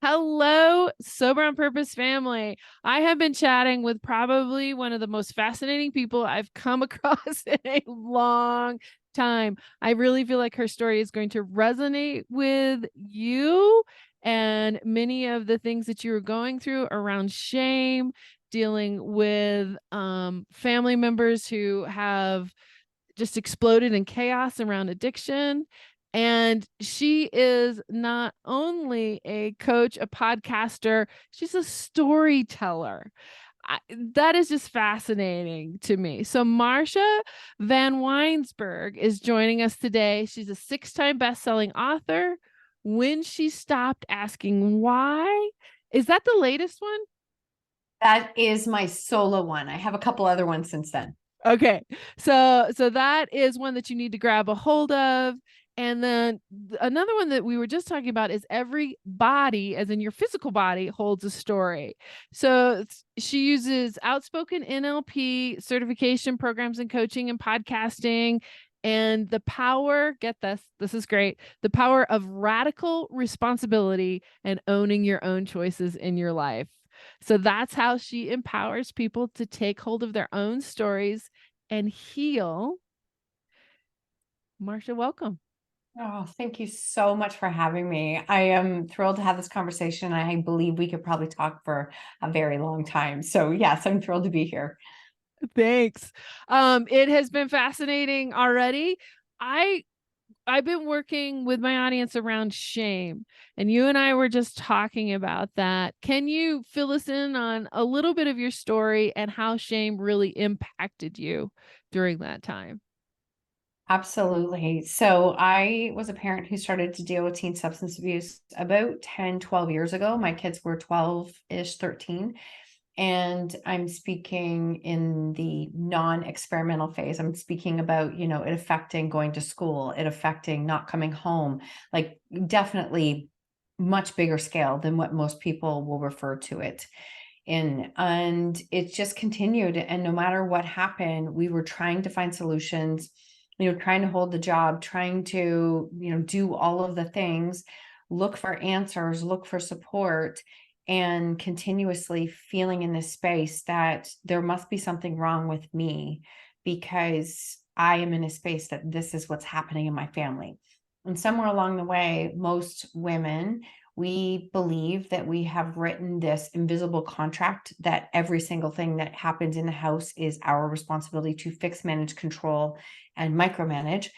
Hello, Sober on Purpose family. I have been chatting with probably one of the most fascinating people I've come across in a long time. I really feel like her story is going to resonate with you and many of the things that you were going through around shame, dealing with family members who have just exploded in chaos around addiction. And she is not only a coach, a podcaster, she's a storyteller. That is just fascinating to me. So Marsha VanWynsberghe is joining us today. She's a 6-time best-selling author. When She Stopped Asking Why. Is that the latest one? That is my solo one. I have a couple other ones since then. Okay. So that is one that you need to grab a hold of. And then another one that we were just talking about is every body, as in your physical body, holds a story. So she uses outspoken NLP certification programs and coaching and podcasting and the power, get this is great, the power of radical responsibility and owning your own choices in your life. So that's how she empowers people to take hold of their own stories and heal. Marsha, welcome. Oh, thank you so much for having me. I am thrilled to have this conversation. I believe we could probably talk for a very long time. So yes, I'm thrilled to be here. Thanks. It has been fascinating already. I've been working with my audience around shame, and you and I were just talking about that. Can you fill us in on a little bit of your story and how shame really impacted you during that time? Absolutely. So I was a parent who started to deal with teen substance abuse about 10, 12 years ago. My kids were 12-ish, 13. And I'm speaking in the non-experimental phase. I'm speaking about, it affecting going to school, it affecting not coming home, like definitely much bigger scale than what most people will refer to it in. And it just continued. And no matter what happened, we were trying to find solutions, trying to hold the job, trying to, do all of the things, look for answers, look for support, and continuously feeling in this space that there must be something wrong with me because I am in a space that this is what's happening in my family. And somewhere along the way, most women, we believe that we have written this invisible contract that every single thing that happens in the house is our responsibility to fix, manage, control, and micromanage.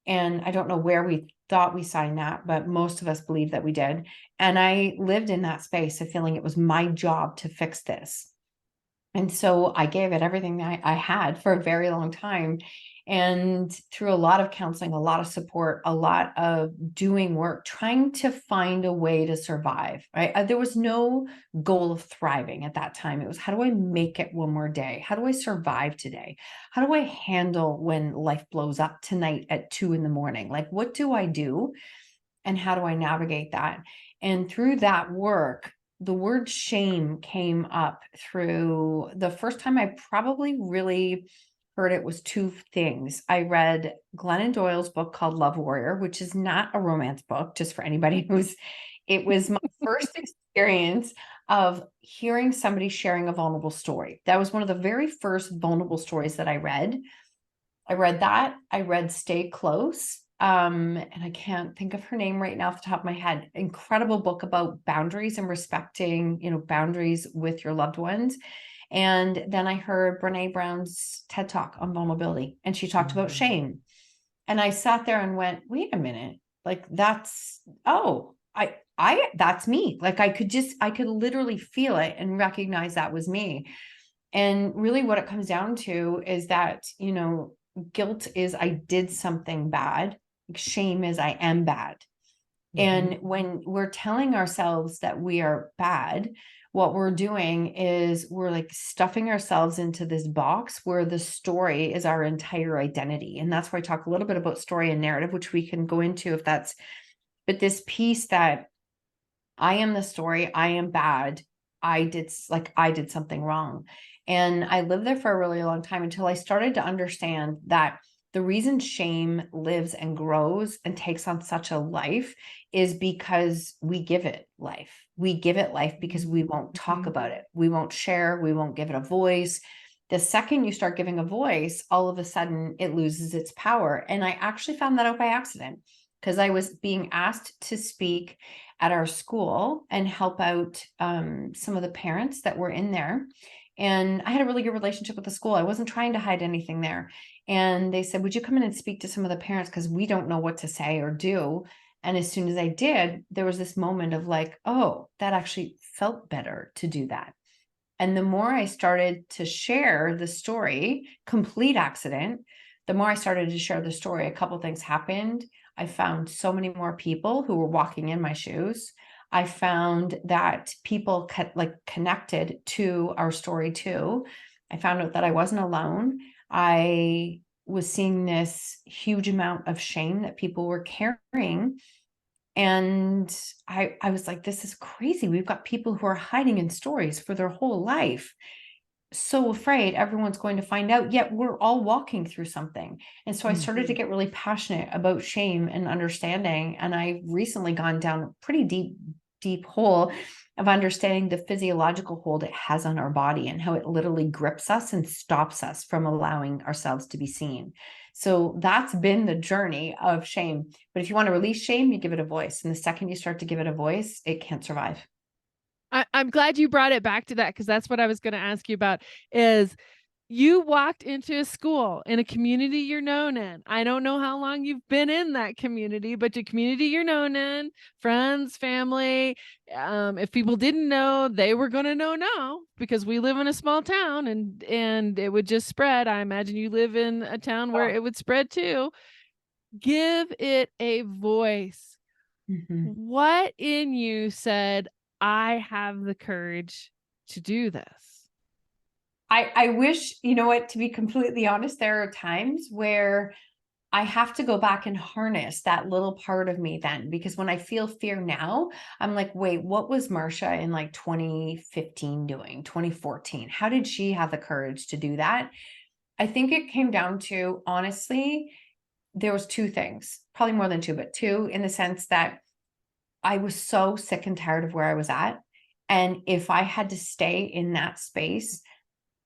And I don't know where we thought we signed that, but most of us believe that we did. And I lived in that space of feeling it was my job to fix this. And so I gave it everything that I had for a very long time. And through a lot of counseling, a lot of support, a lot of doing work, trying to find a way to survive, right? There was no goal of thriving at that time. It was, how do I make it one more day? How do I survive today? How do I handle when life blows up tonight at 2 a.m? Like, what do I do? And how do I navigate that? And through that work, the word shame came up through the first time I probably really heard it was 2 things. I read Glennon Doyle's book called Love Warrior, which is not a romance book, just for anybody it was my first experience of hearing somebody sharing a vulnerable story. That was one of the very first vulnerable stories that I read. I read that. I read Stay Close. And I can't think of her name right now off the top of my head. Incredible book about boundaries and respecting, boundaries with your loved ones. And then I heard Brene Brown's TED Talk on vulnerability, and she talked about shame. And I sat there and went, wait a minute, like that's me. Like I could literally feel it and recognize that was me. And really what it comes down to is that, guilt is I did something bad. Shame is I am bad. And when we're telling ourselves that we are bad, what we're doing is we're like stuffing ourselves into this box where the story is our entire identity. And that's why I talk a little bit about story and narrative, which we can go into if that's, but this piece that I am the story, I am bad. I did something wrong. And I lived there for a really long time until I started to understand that the reason shame lives and grows and takes on such a life is because we give it life. We give it life because we won't talk about it. We won't share. We won't give it a voice. The second you start giving a voice, all of a sudden it loses its power. And I actually found that out by accident because I was being asked to speak at our school and help out some of the parents that were in there. And I had a really good relationship with the school. I wasn't trying to hide anything there. And they said, would you come in and speak to some of the parents? Because we don't know what to say or do. And as soon as I did, there was this moment of like, oh, that actually felt better to do that. And the more I started to share the story, complete accident, the more I started to share the story, a couple things happened. I found so many more people who were walking in my shoes. I found that people connected to our story too. I found out that I wasn't alone. I was seeing this huge amount of shame that people were carrying. And I was like, this is crazy. We've got people who are hiding in stories for their whole life, so afraid everyone's going to find out, yet we're all walking through something. And so I started to get really passionate about shame and understanding. And I've recently gone down a pretty deep hole of understanding the physiological hold it has on our body and how it literally grips us and stops us from allowing ourselves to be seen. So that's been the journey of shame. But if you want to release shame, you give it a voice. And the second you start to give it a voice, it can't survive. I'm glad you brought it back to that, because that's what I was going to ask you about. Is you walked into a school in a community you're known in. I don't know how long you've been in that community, but the community you're known in, friends, family. If people didn't know, they were going to know now, because we live in a small town, and it would just spread. I imagine you live in a town where it would spread too. Give it a voice. Mm-hmm. What in you said, I have the courage to do this? I wish, you know what, to be completely honest, there are times where I have to go back and harness that little part of me then, because when I feel fear now, I'm like, wait, what was Marsha in like 2015 doing, 2014? How did she have the courage to do that? I think it came down to, honestly, there was two things, probably more than two, but two, in the sense that I was so sick and tired of where I was at. And if I had to stay in that space,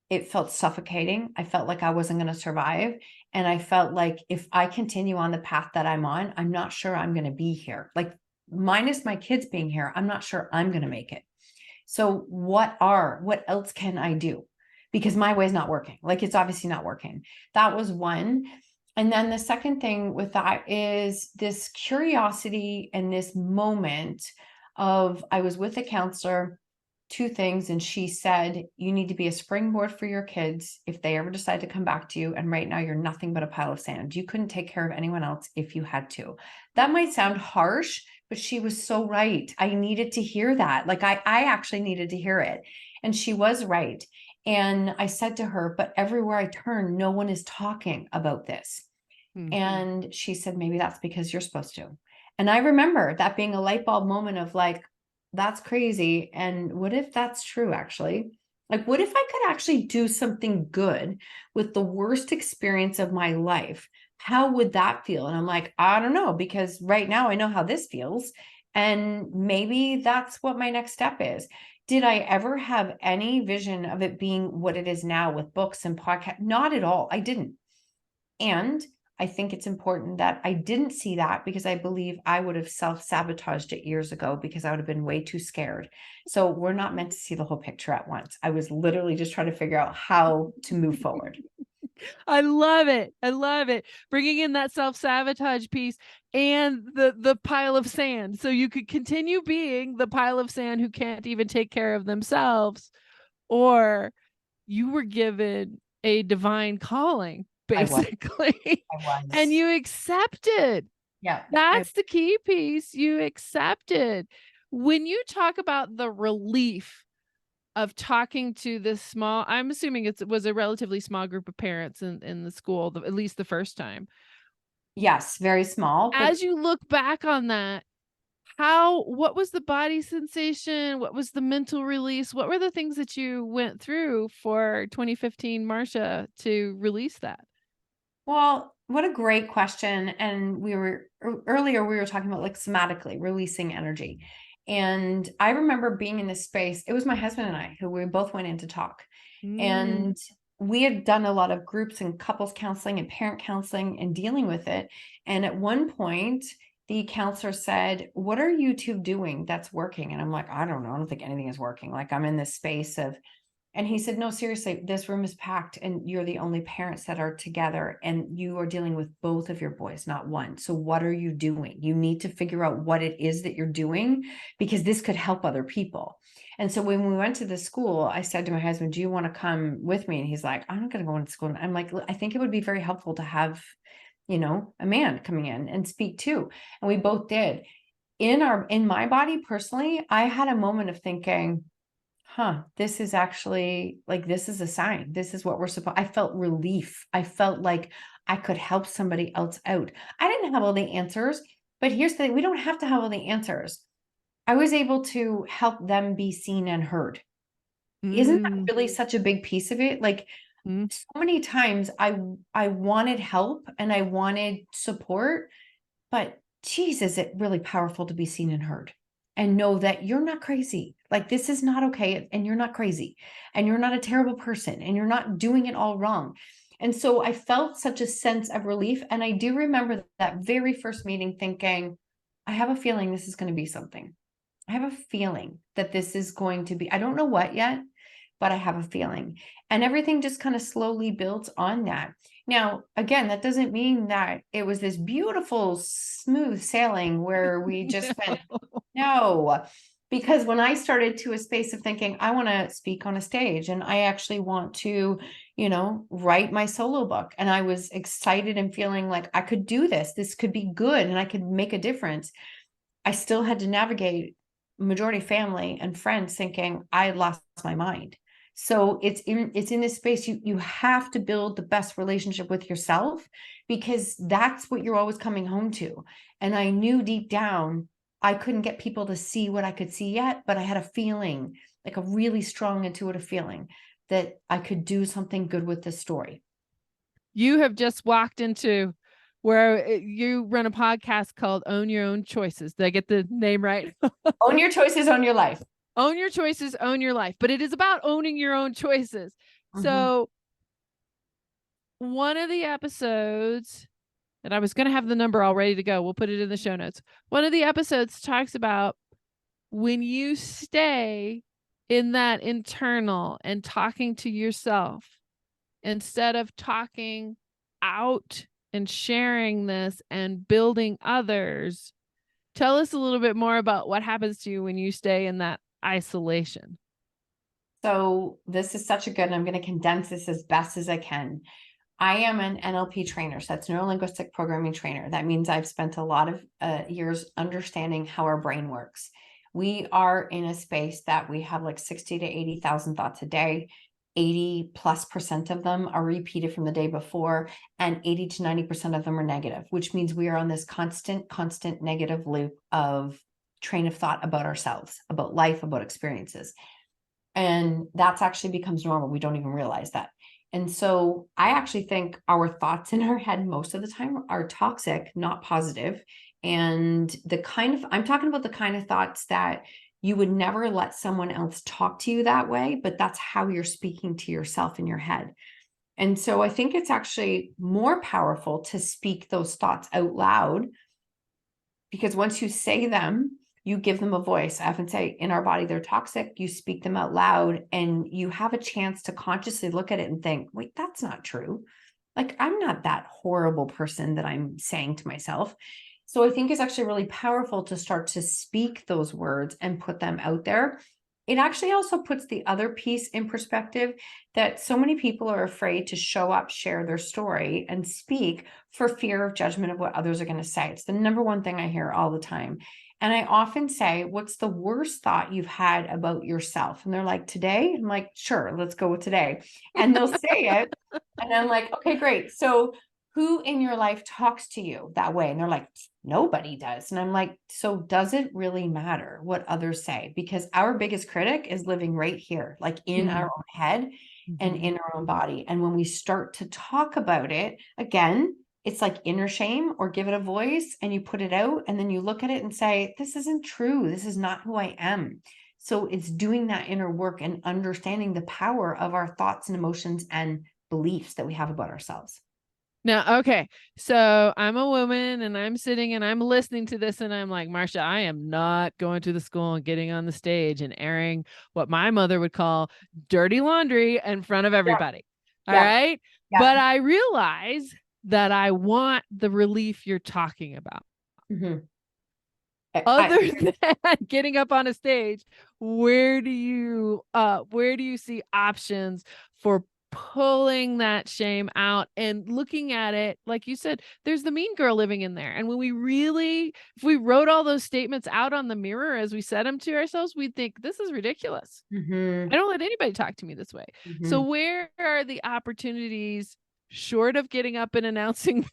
it felt suffocating. I felt like I wasn't going to survive. And I felt like if I continue on the path that I'm on, I'm not sure I'm going to be here. Like, minus my kids being here, I'm not sure I'm going to make it. So what else can I do? Because my way is not working. Like, it's obviously not working. That was one. And then the second thing with that is this curiosity and this moment of, I was with a counselor, two things. And she said, you need to be a springboard for your kids if they ever decide to come back to you. And right now you're nothing but a pile of sand. You couldn't take care of anyone else if you had to. That might sound harsh, but she was so right. I needed to hear that. Like, I actually needed to hear it. And she was right. And I said to her, but everywhere I turn, no one is talking about this. Mm-hmm. And she said, maybe that's because you're supposed to. And I remember that being a light bulb moment of like, that's crazy. And what if that's true, actually? Like, what if I could actually do something good with the worst experience of my life? How would that feel? And I'm like, I don't know, because right now I know how this feels. And maybe that's what my next step is. Did I ever have any vision of it being what it is now with books and podcasts? Not at all. I didn't. And I think it's important that I didn't see that, because I believe I would have self-sabotaged it years ago, because I would have been way too scared. So we're not meant to see the whole picture at once. I was literally just trying to figure out how to move forward. I love it. I love it. Bringing in that self-sabotage piece and the pile of sand. So you could continue being the pile of sand who can't even take care of themselves, or you were given a divine calling, basically. I was. And you accepted. Yeah. That's the key piece. You accepted. When you talk about the relief of talking to this small, I'm assuming it was a relatively small group of parents in the school, at least the first time. Yes, very small. But As you look back on that, what was the body sensation? What was the mental release? What were the things that you went through for 2015 Marsha to release that? Well, what a great question. And earlier, we were talking about like somatically releasing energy. And I remember being in this space. It was my husband and I who we both went in to talk. Mm. And we had done a lot of groups and couples counseling and parent counseling and dealing with it. And at one point, the counselor said, "What are you two doing that's working?" And I'm like, "I don't know. I don't think anything is working. Like, I'm in this space of," and he said, "No, seriously, this room is packed and you're the only parents that are together and you are dealing with both of your boys, not one. So what are you doing? You need to figure out what it is that you're doing because this could help other people." And so when we went to the school, I said to my husband, "Do you want to come with me?" And he's like, "I'm not going to go into school." And I'm like, "I think it would be very helpful to have, a man coming in and speak too." And we both did. In my body personally, I had a moment of thinking, this is actually like, this is a sign. This is what we're supposed. I felt relief. I felt like I could help somebody else out. I didn't have all the answers, but here's the thing. We don't have to have all the answers. I was able to help them be seen and heard. Isn't that Mm. really such a big piece of it? Like, Mm. so many times I wanted help and I wanted support, but geez, is it really powerful to be seen and heard and know that you're not crazy. Like, this is not okay. And you're not crazy and you're not a terrible person and you're not doing it all wrong. And so I felt such a sense of relief. And I do remember that very first meeting thinking, I have a feeling this is going to be something. I have a feeling that this is going to be, I don't know what yet, but I have a feeling. And everything just kind of slowly builds on that. Now, again, that doesn't mean that it was this beautiful, smooth sailing where we just went, no, because when I started to a space of thinking, I want to speak on a stage and I actually want to, write my solo book. And I was excited and feeling like I could do this. This could be good and I could make a difference. I still had to navigate majority family and friends thinking I had lost my mind. So it's in this space you have to build the best relationship with yourself because that's what you're always coming home to. And I knew deep down I couldn't get people to see what I could see yet, but I had a feeling, like a really strong intuitive feeling that I could do something good with this story. You have just walked into where you run a podcast called Own Your Own Choices. Did I get the name right? Own your choices, own your life. Own your choices, own your life. But it is about owning your own choices. Mhm. So, one of the episodes, and I was going to have the number all ready to go. We'll put it in the show notes. One of the episodes talks about when you stay in that internal and talking to yourself instead of talking out and sharing this and building others. Tell us a little bit more about what happens to you when you stay in that isolation. So this is such a good, and I'm going to condense this as best as I can. I am an NLP trainer, so that's neuro-linguistic programming trainer. That means I've spent a lot of years understanding how our brain works. We are in a space that we have like 60 to 80,000 thoughts a day. 80+% of them are repeated from the day before, and 80 to 90% of them are negative, which means we are on this constant negative loop of train of thought about ourselves, about life, about experiences. And that's actually becomes normal. We don't even realize that. And so I actually think our thoughts in our head most of the time are toxic, not positive. And I'm talking about the kind of thoughts that you would never let someone else talk to you that way, but that's how you're speaking to yourself in your head. And so I think it's actually more powerful to speak those thoughts out loud because once you say them, you give them a voice. I often say in our body, they're toxic. You speak them out loud and you have a chance to consciously look at it and think, wait, that's not true. Like, I'm not that horrible person that I'm saying to myself. So I think it's actually really powerful to start to speak those words and put them out there. It actually also puts the other piece in perspective that so many people are afraid to show up, share their story, and speak for fear of judgment of what others are going to say. It's the number one thing I hear all the time. And I often say, what's the worst thought you've had about yourself? And they're like, today? I'm like, sure, let's go with today. And they'll say it. And I'm like, okay, great. So who in your life talks to you that way? And they're like, nobody does. And I'm like, so does it really matter what others say? Because our biggest critic is living right here, like in our own head. and in our own body. And when we start to talk about it, again, it's like inner shame, or give it a voice and you put it out and then you look at it and say, this isn't true. This is not who I am. So it's doing that inner work and understanding the power of our thoughts and emotions and beliefs that we have about ourselves. Now, okay, so I'm a woman and I'm sitting and I'm listening to this and I'm like, Marsha, I am not going to the school and getting on the stage and airing what my mother would call dirty laundry in front of Yeah. everybody. All Yeah. right. Yeah. But I realize that I want the relief you're talking about. Mm-hmm. Other than getting up on a stage, where do you see options for pulling that shame out and looking at it? Like you said, there's the mean girl living in there. And when if we wrote all those statements out on the mirror as we said them to ourselves, we'd think, this is ridiculous. Mm-hmm. I don't let anybody talk to me this way. Mm-hmm. So where are the opportunities, short of getting up and announcing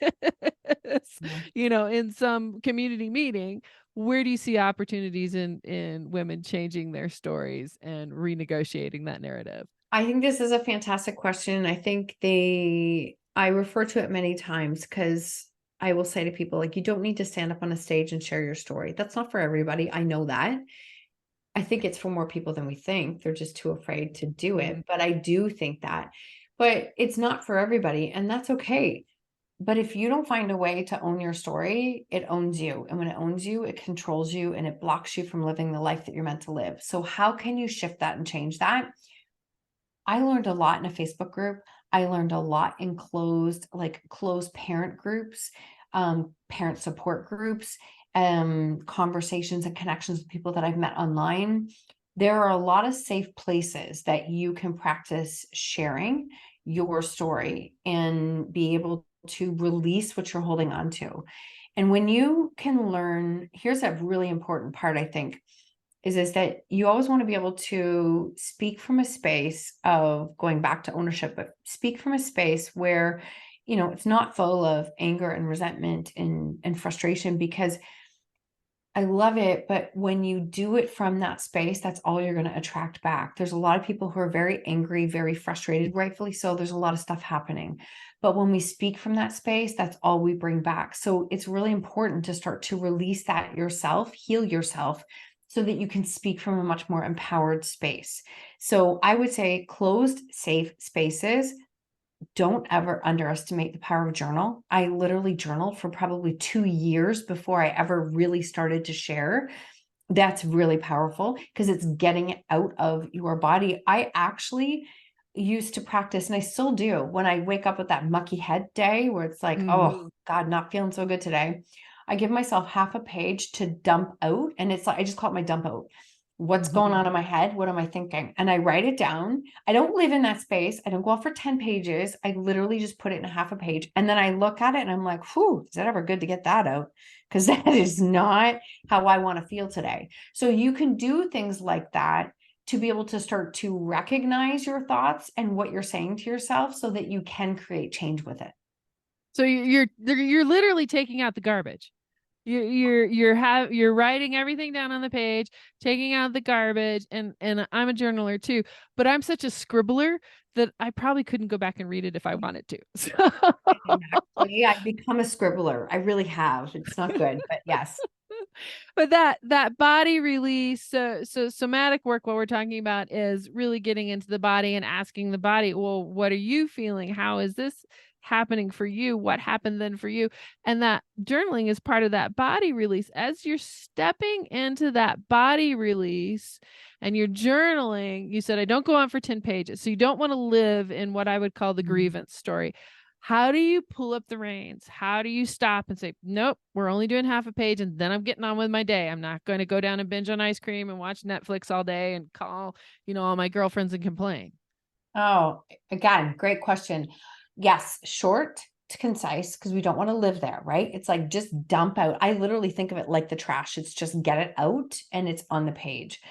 this, in some community meeting? Where do you see opportunities in women changing their stories and renegotiating that narrative? I think this is a fantastic question. I think I refer to it many times because I will say to people, like, you don't need to stand up on a stage and share your story. That's not for everybody. I know that. I think it's for more people than we think. They're just too afraid to do it. But I do think that. But it's not for everybody, and that's okay. But if you don't find a way to own your story, it owns you. And when it owns you, it controls you and it blocks you from living the life that you're meant to live. So how can you shift that and change that? I learned a lot in a Facebook group. I learned a lot in closed parent groups, parent support groups, conversations and connections with people that I've met online. There are a lot of safe places that you can practice sharing your story and be able to release what you're holding on to. And when you can learn, here's a really important part, I think, is that you always want to be able to speak from a space of going back to ownership, but speak from a space where, it's not full of anger and resentment and frustration, because I love it. But when you do it from that space, that's all you're going to attract back. There's a lot of people who are very angry, very frustrated, rightfully so. There's a lot of stuff happening. But when we speak from that space, that's all we bring back. So it's really important to start to release that yourself, heal yourself, so that you can speak from a much more empowered space. So I would say closed, safe spaces. Don't ever underestimate the power of journal. I literally journaled for probably 2 years before I ever really started to share. That's really powerful because it's getting it out of your body. I actually used to practice, and I still do, when I wake up with that mucky head day where it's like, oh God, not feeling so good today. I give myself half a page to dump out. And it's like, I just call it my dump out. What's going on in my head? What am I thinking? And I write it down. I don't live in that space. I don't go off for 10 pages. I literally just put it in a half a page. And then I look at it and I'm like, whew, is that ever good to get that out? Because that is not how I want to feel today. So you can do things like that to be able to start to recognize your thoughts and what you're saying to yourself so that you can create change with it. So you're literally taking out the garbage. You're writing everything down on the page, taking out the garbage, and I'm a journaler too, but I'm such a scribbler that I probably couldn't go back and read it if I wanted to. So. Actually, I've become a scribbler. I really have. It's not good, but yes. But that body release, so somatic work, what we're talking about is really getting into the body and asking the body, well, what are you feeling? How is this happening for you? What happened then for you? And that journaling is part of that body release. As you're stepping into that body release and you're journaling, you said, I don't go on for 10 pages. So you don't want to live in what I would call the grievance story. How do you pull up the reins? How do you stop and say, nope, we're only doing half a page and then I'm getting on with my day. I'm not going to go down and binge on ice cream and watch Netflix all day and call, all my girlfriends and complain. Oh, again, great question. Yes, short to concise, because we don't want to live there, right? It's like just dump out. I literally think of it like the trash. It's just get it out and it's on the page.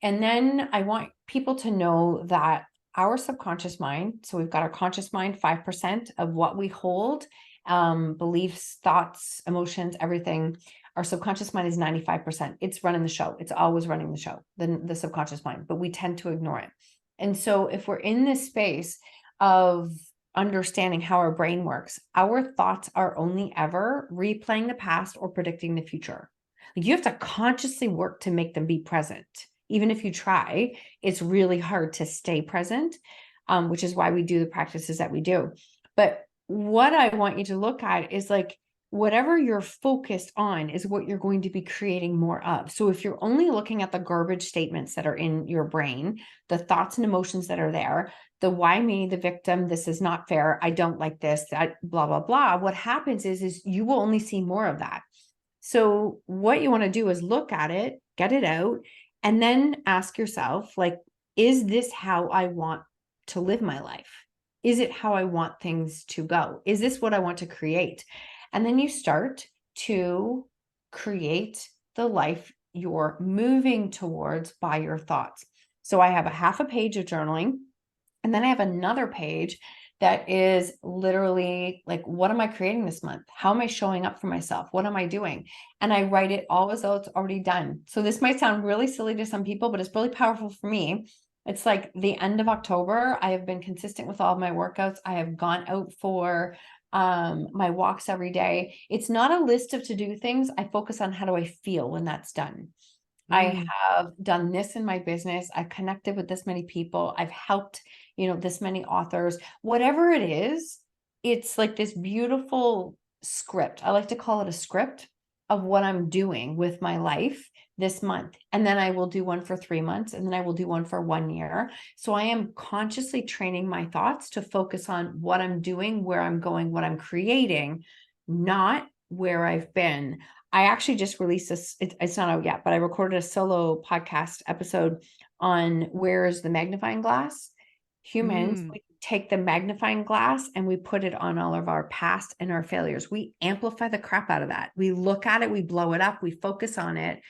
And then I want people to know that our subconscious mind, so we've got our conscious mind, 5% of what we hold, beliefs, thoughts, emotions, everything. Our subconscious mind is 95%. It's running the show. It's always running the show, the subconscious mind, but we tend to ignore it. And so if we're in this space of understanding how our brain works, our thoughts are only ever replaying the past or predicting the future. Like, you have to consciously work to make them be present. Even if you try, it's really hard to stay present, which is why we do the practices that we do. But what I want you to look at is like, whatever you're focused on is what you're going to be creating more of. So if you're only looking at the garbage statements that are in your brain, the thoughts and emotions that are there, the why me, the victim, this is not fair, I don't like this, that blah, blah, blah, what happens is you will only see more of that. So what you want to do is look at it, get it out, and then ask yourself, like, is this how I want to live my life? Is it how I want things to go? Is this what I want to create? And then you start to create the life you're moving towards by your thoughts. So I have a half a page of journaling, and then I have another page that is literally like, what am I creating this month? How am I showing up for myself? What am I doing? And I write it all as though it's already done. So this might sound really silly to some people, but it's really powerful for me. It's like the end of October. I have been consistent with all of my workouts. I have gone out for my walks every day. It's not a list of to-do things. I focus on how do I feel when that's done. I have done this in my business. I've connected with this many people. I've helped, this many authors, whatever it is. It's like this beautiful script. I like to call it a script of what I'm doing with my life this month. And then I will do one for 3 months, and then I will do one for 1 year. So I am consciously training my thoughts to focus on what I'm doing, where I'm going, what I'm creating, not where I've been. I actually just released this, it's not out yet, but I recorded a solo podcast episode on where is the magnifying glass. Humans, we take the magnifying glass and we put it on all of our past and our failures. We amplify the crap out of that. We look at it, we blow it up, we focus on it.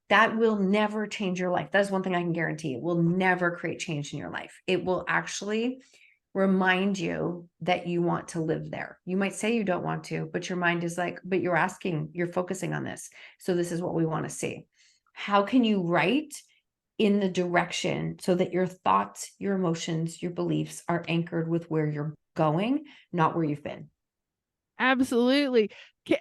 That will never change your life. That is one thing I can guarantee. It will never create change in your life. It will actually remind you that you want to live there. You might say you don't want to, but your mind is like, but you're focusing on this. So this is what we want to see. How can you write in the direction so that your thoughts, your emotions, your beliefs are anchored with where you're going, not where you've been? Absolutely.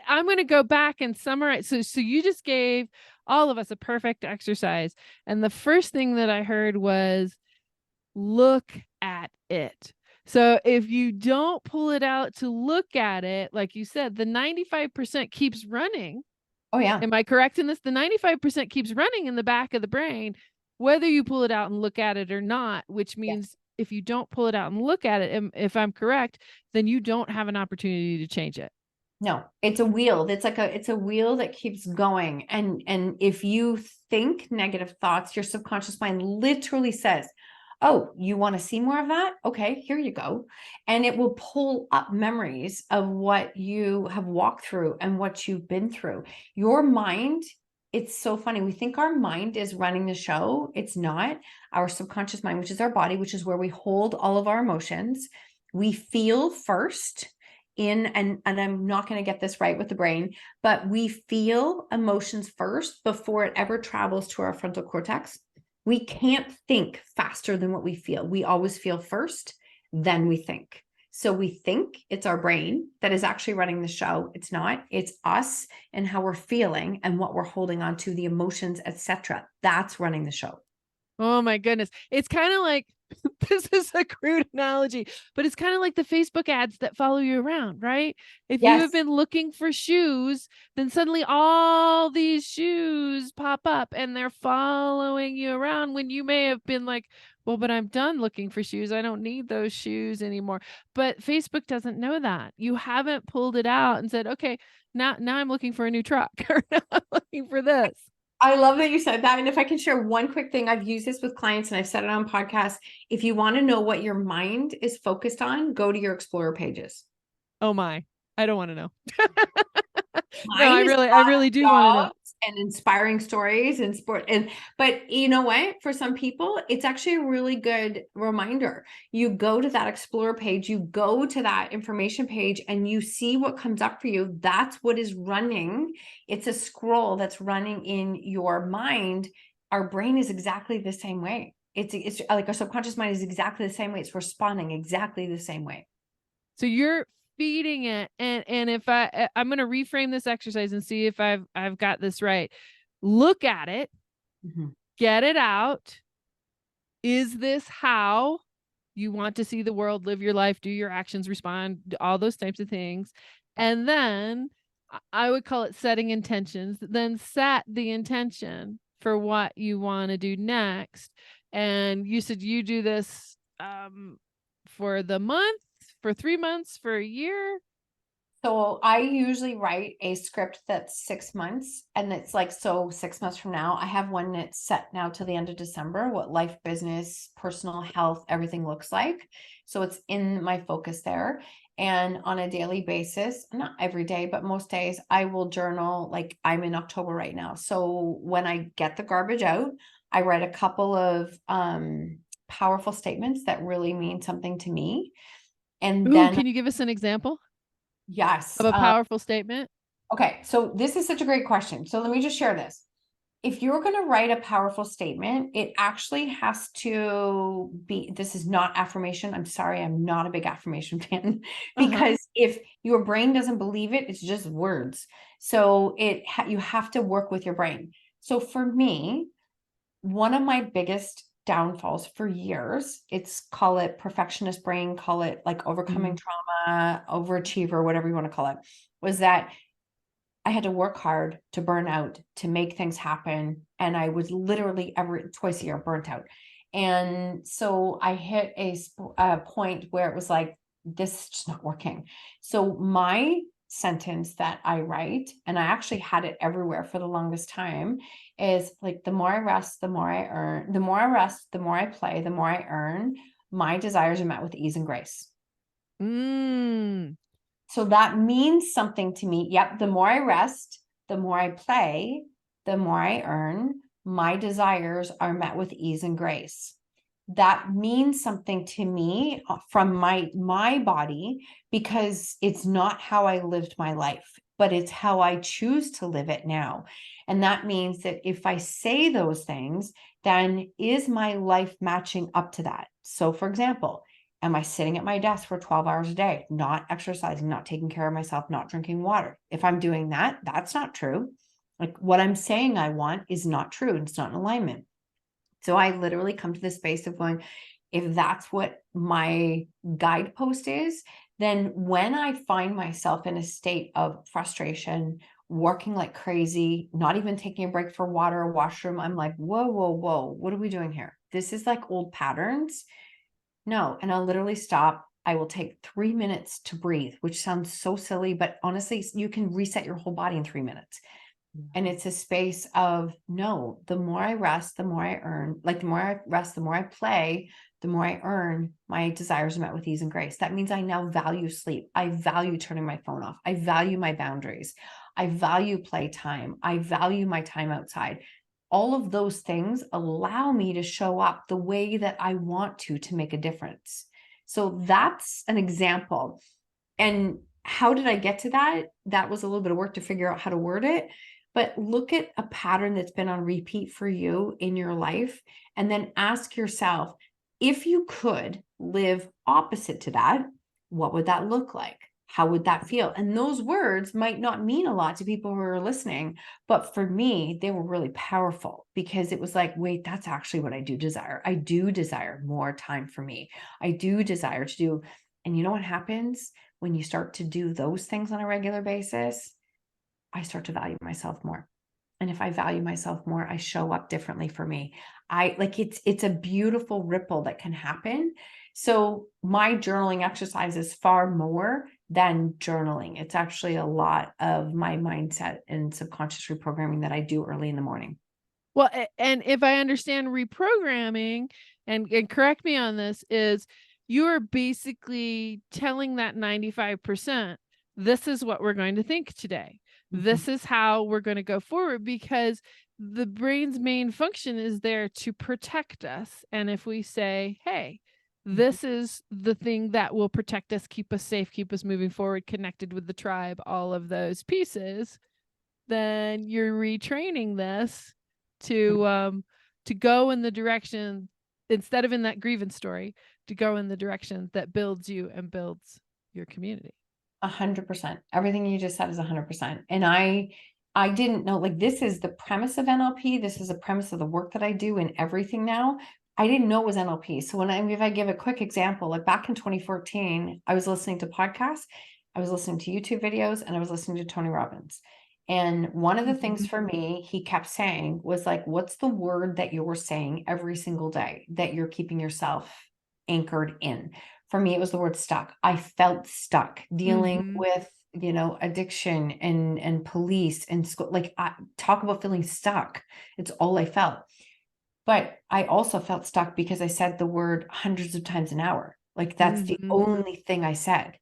I'm going to go back and summarize. So you just gave all of us a perfect exercise. And the first thing that I heard was look at it. So if you don't pull it out to look at it, like you said, the 95% keeps running. Oh, yeah. Am I correct in this? The 95% keeps running in the back of the brain, whether you pull it out and look at it or not, which means if you don't pull it out and look at it, if I'm correct, then you don't have an opportunity to change it. No, it's a wheel. It's a wheel that keeps going. And if you think negative thoughts, your subconscious mind literally says, oh, you want to see more of that? Okay, here you go. And it will pull up memories of what you have walked through and what you've been through. Your mind, it's so funny. We think our mind is running the show. It's not. Our subconscious mind, which is our body, which is where we hold all of our emotions. We feel first. And I'm not going to get this right with the brain, but we feel emotions first before it ever travels to our frontal cortex. We can't think faster than what we feel. We always feel first, then we think. So we think it's our brain that is actually running the show. It's not. It's us and how we're feeling and what we're holding on to, the emotions, etc. That's running the show. Oh my goodness. It's kind of like, this is a crude analogy, but it's kind of like the Facebook ads that follow you around, right? If you have been looking for shoes, then suddenly all these shoes pop up and they're following you around when you may have been like, well, but I'm done looking for shoes. I don't need those shoes anymore. But Facebook doesn't know that. You haven't pulled it out and said, okay, now I'm looking for a new truck, or now I'm looking for this. I love that you said that. And if I can share one quick thing, I've used this with clients and I've said it on podcasts. If you want to know what your mind is focused on, go to your Explorer pages. Oh my, I don't want to know. No, I really do want to know. And inspiring stories and sport. But you know what? For some people, it's actually a really good reminder. You go to that Explorer page, you go to that information page, and you see what comes up for you. That's what is running. It's a scroll that's running in your mind. Our brain is exactly the same way. It's like our subconscious mind is exactly the same way. It's responding exactly the same way. So you're feeding it. And if I'm going to reframe this exercise and see if I've got this right. Look at it, get it out. Is this how you want to see the world, live your life, do your actions, respond, all those types of things? And then I would call it setting intentions. Then set the intention for what you want to do next. And you said you do this for the month, for 3 months, for a year. So I usually write a script that's 6 months, and it's like, so 6 months from now, I have one that's set now to the end of December, what life, business, personal health, everything looks like. So it's in my focus there. And on a daily basis, not every day, but most days, I will journal. Like I'm in October right now. So when I get the garbage out, I write a couple of powerful statements that really mean something to me. And Ooh, then, can you give us an example yes. of a powerful statement? Okay, so this is such a great question. So let me just share this. If you're going to write a powerful statement, it actually has to be, this is not affirmation. I'm sorry, I'm not a big affirmation fan because if your brain doesn't believe it, it's just words. So you have to work with your brain. So for me, one of my biggest downfalls for years, call it perfectionist brain, call it like overcoming trauma, overachiever, whatever you want to call it, was that I had to work hard to burn out, to make things happen. And I was literally twice a year burnt out. And so I hit a point where it was like, this is just not working. So my sentence that I write, and I actually had it everywhere for the longest time, is like, the more I rest, the more I earn, the more I rest, the more I play, the more I earn, my desires are met with ease and grace. So that means something to me. Yep. The more I rest, the more I play, the more I earn, my desires are met with ease and grace. That means something to me from my body, because it's not how I lived my life, but it's how I choose to live it now. And that means that if I say those things, then is my life matching up to that? So for example, am I sitting at my desk for 12 hours a day, not exercising, not taking care of myself, not drinking water? If I'm doing that, that's not true. Like what I'm saying I want is not true. It's not in alignment. So I literally come to the space of going, if that's what my guidepost is, then when I find myself in a state of frustration, working like crazy, not even taking a break for water or washroom, I'm like, whoa, whoa, whoa, what are we doing here? This is like old patterns. No. And I'll literally stop. I will take 3 minutes to breathe, which sounds so silly, but honestly, you can reset your whole body in 3 minutes. And it's a space of, no, the more I rest, the more I earn. Like the more I rest, the more I play, the more I earn, my desires are met with ease and grace. That means I now value sleep. I value turning my phone off. I value my boundaries. I value playtime. I value my time outside. All of those things allow me to show up the way that I want to make a difference. So that's an example. And how did I get to that? That was a little bit of work to figure out how to word it. But look at a pattern that's been on repeat for you in your life, and then ask yourself, if you could live opposite to that, what would that look like? How would that feel? And those words might not mean a lot to people who are listening, but for me, they were really powerful, because it was like, wait, that's actually what I do desire. I do desire more time for me. I do desire to do. And you know what happens when you start to do those things on a regular basis? I start to value myself more. And if I value myself more, I show up differently for me. It's a beautiful ripple that can happen. So my journaling exercise is far more than journaling. It's actually a lot of my mindset and subconscious reprogramming that I do early in the morning. Well, and if I understand reprogramming, and correct me on this, is you're basically telling that 95%, this is what we're going to think today. This is how we're going to go forward, because the brain's main function is there to protect us. And if we say, hey, this is the thing that will protect us, keep us safe, keep us moving forward, connected with the tribe, all of those pieces, then you're retraining this to go in the direction instead of in that grievance story, to go in the direction that builds you and builds your community. 100%. Everything you just said is 100%. And I didn't know, like, this is the premise of NLP. This is the premise of the work that I do and everything now. I didn't know it was NLP. So if I give a quick example, like back in 2014, I was listening to podcasts, I was listening to YouTube videos, and I was listening to Tony Robbins. And one of the things for me, he kept saying was like, what's the word that you're saying every single day that you're keeping yourself anchored in? For me, it was the word stuck. I felt stuck dealing with, addiction and police and school. Like, I talk about feeling stuck. It's all I felt. But I also felt stuck because I said the word hundreds of times an hour. Like, that's the only thing I said.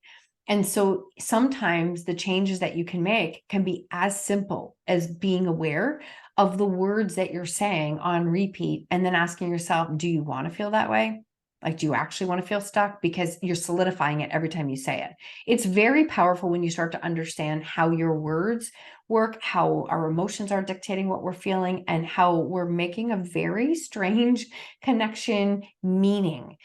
And so sometimes the changes that you can make can be as simple as being aware of the words that you're saying on repeat, and then asking yourself, do you want to feel that way? Like, do you actually want to feel stuck? Because you're solidifying it every time you say it. It's very powerful when you start to understand how your words work, how our emotions are dictating what we're feeling, and how we're making a very strange connection meaning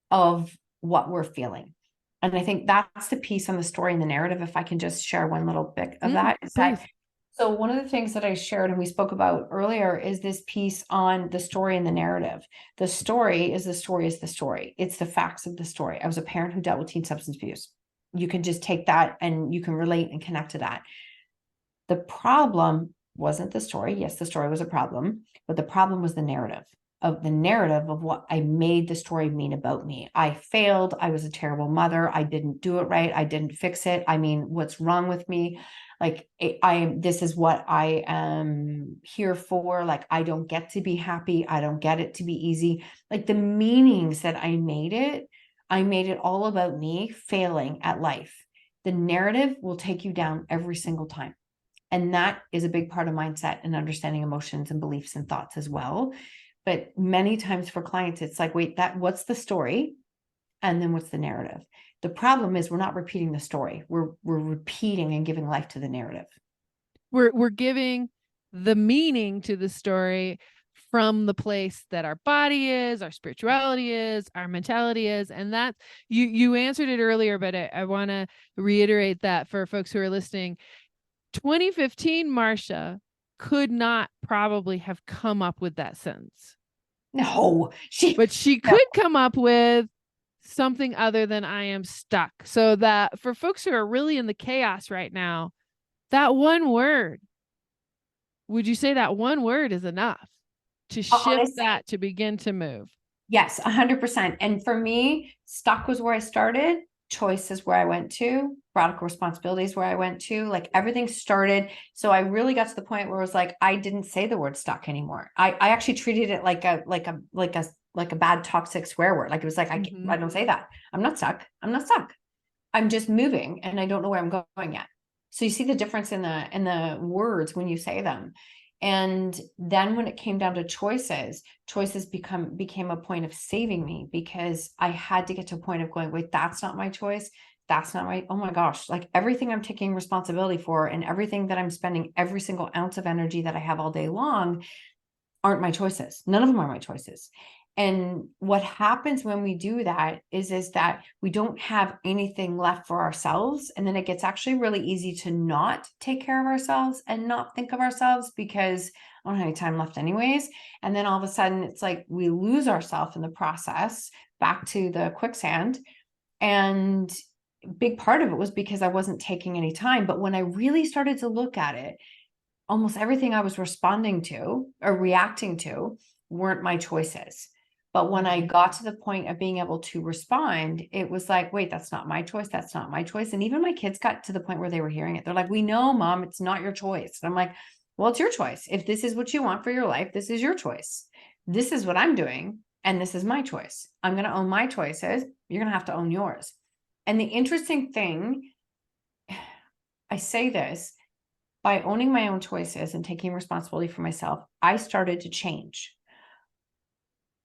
of what we're feeling. And I think that's the piece on the story and the narrative. If I can just share one little bit of that, is that, so one of the things that I shared and we spoke about earlier is this piece on the story and the narrative. The story is the story is the story. It's the facts of the story. I was a parent who dealt with teen substance abuse. You can just take that and you can relate and connect to that. The problem wasn't the story. Yes, the story was a problem, but the problem was the narrative of what I made the story mean about me. I failed. I was a terrible mother. I didn't do it right. I didn't fix it. I mean, what's wrong with me? Like, this is what I am here for. Like, I don't get to be happy. I don't get it to be easy. Like, the meanings that I made it all about me failing at life. The narrative will take you down every single time. And that is a big part of mindset and understanding emotions and beliefs and thoughts as well. But many times for clients, it's like, wait, what's the story? And then what's the narrative? The problem is we're not repeating the story. We're repeating and giving life to the narrative. We're giving the meaning to the story from the place that our body is, our spirituality is, our mentality is. And that you answered it earlier, but I want to reiterate that for folks who are listening. 2015 Marsha could not probably have come up with that sentence. No, but she could come up with something other than I am stuck. So that for folks who are really in the chaos right now, that one word, would you say that one word is enough to shift honestly, that to begin to move? Yes, 100%. And for me, stuck was where I started. Choice is where I went to. Radical responsibility is where I went to. Like, everything started. So I really got to the point where it was like, I didn't say the word stuck anymore. I actually treated it like a bad toxic swear word. Like, it was like, I don't say that. I'm not stuck. I'm not stuck. I'm just moving and I don't know where I'm going yet. So you see the difference in the words when you say them. And then when it came down to choices became a point of saving me, because I had to get to a point of going, wait, that's not my choice. That's not my, oh my gosh, like, everything I'm taking responsibility for and everything that I'm spending every single ounce of energy that I have all day long aren't my choices. None of them are my choices. And what happens when we do that is that we don't have anything left for ourselves. And then it gets actually really easy to not take care of ourselves and not think of ourselves, because I don't have any time left anyways. And then all of a sudden it's like we lose ourselves in the process, back to the quicksand. And a big part of it was because I wasn't taking any time. But when I really started to look at it, almost everything I was responding to or reacting to weren't my choices. But when I got to the point of being able to respond, it was like, wait, that's not my choice. That's not my choice. And even my kids got to the point where they were hearing it. They're like, we know, Mom, it's not your choice. And I'm like, well, it's your choice. If this is what you want for your life, this is your choice. This is what I'm doing. And this is my choice. I'm going to own my choices. You're going to have to own yours. And the interesting thing, I say this, by owning my own choices and taking responsibility for myself, I started to change.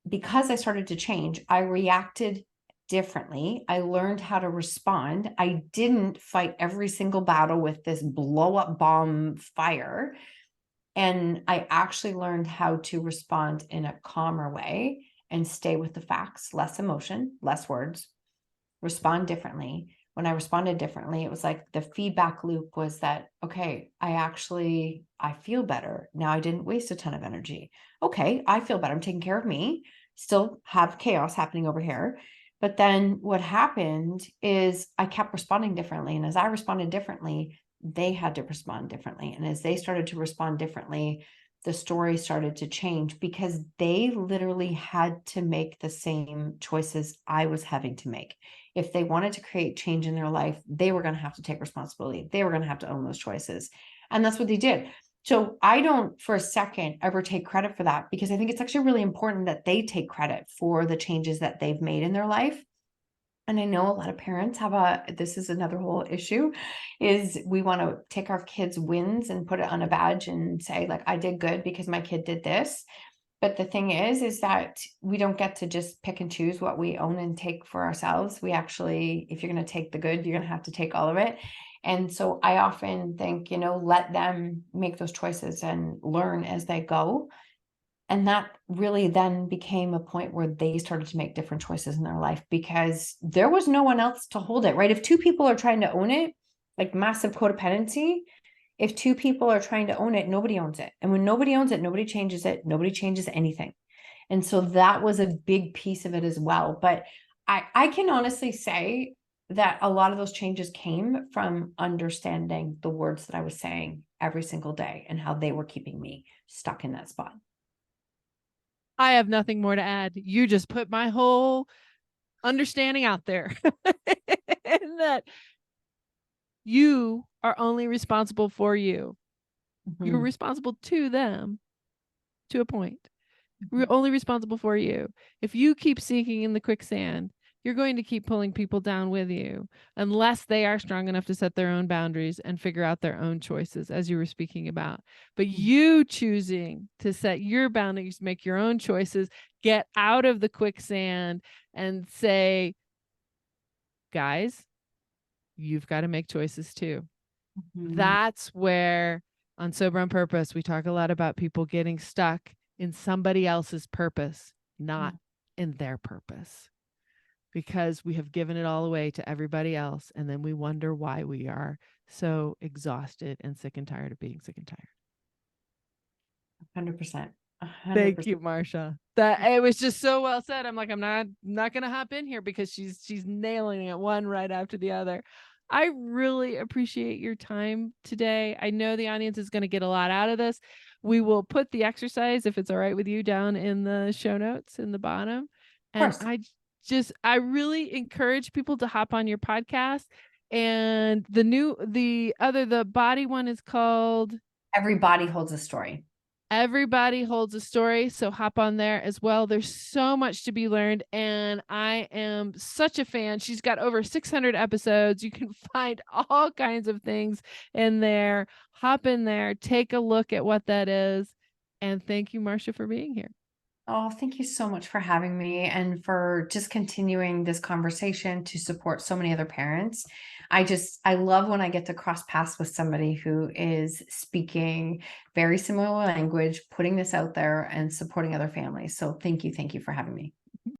Because I started to change, I reacted differently. I learned how to respond. I didn't fight every single battle with this blow up bomb fire. And I actually learned how to respond in a calmer way and stay with the facts, less emotion, less words, respond differently. When I responded differently, it was like the feedback loop was that, okay, I feel better. Now I didn't waste a ton of energy. Okay, I feel better. I'm taking care of me, still have chaos happening over here. But then what happened is I kept responding differently. And as I responded differently, they had to respond differently. And as they started to respond differently, the story started to change because they literally had to make the same choices I was having to make. If they wanted to create change in their life, they were going to have to take responsibility. They were going to have to own those choices. And that's what they did. So I don't for a second ever take credit for that, because I think it's actually really important that they take credit for the changes that they've made in their life. And I know a lot of parents this is another whole issue, is we want to take our kids' wins and put it on a badge and say, like, I did good because my kid did this. But the thing is that we don't get to just pick and choose what we own and take for ourselves. We actually, if you're going to take the good, you're going to have to take all of it. And so I often think, let them make those choices and learn as they go. And that really then became a point where they started to make different choices in their life, because there was no one else to hold it, right? If two people are trying to own it, like massive codependency, if two people are trying to own it, nobody owns it. And when nobody owns it, nobody changes anything. And so that was a big piece of it as well. But I can honestly say that a lot of those changes came from understanding the words that I was saying every single day and how they were keeping me stuck in that spot. I have nothing more to add. You just put my whole understanding out there. And that you are only responsible for you. You're Mm-hmm. responsible to them to a point. Mm-hmm. You're only responsible for you. If you keep sinking in the quicksand, you're going to keep pulling people down with you unless they are strong enough to set their own boundaries and figure out their own choices, as you were speaking about. But you choosing to set your boundaries, make your own choices, get out of the quicksand and say, guys, you've got to make choices too. Mm-hmm. That's where on Sober on Purpose, we talk a lot about people getting stuck in somebody else's purpose, not in their purpose, because we have given it all away to everybody else. And then we wonder why we are so exhausted and sick and tired of being sick and tired. 100%. Thank 100%. you, Marsha. That it was just so well said. I'm like, I'm not gonna hop in here because she's nailing it one right after the other. I really appreciate your time today. I know the audience is going to get a lot out of this. We will put the exercise, if it's all right with you, down in the show notes in the bottom. Of And course. I really encourage people to hop on your podcast. And the body one is called Everybody holds a story. Everybody Holds a Story. So hop on there as well. There's so much to be learned. And I am such a fan. She's got over 600 episodes. You can find all kinds of things in there. Hop in there, take a look at what that is. And thank you, Marsha, for being here. Oh, thank you so much for having me and for just continuing this conversation to support so many other parents. I love when I get to cross paths with somebody who is speaking very similar language, putting this out there and supporting other families. So thank you. Thank you for having me.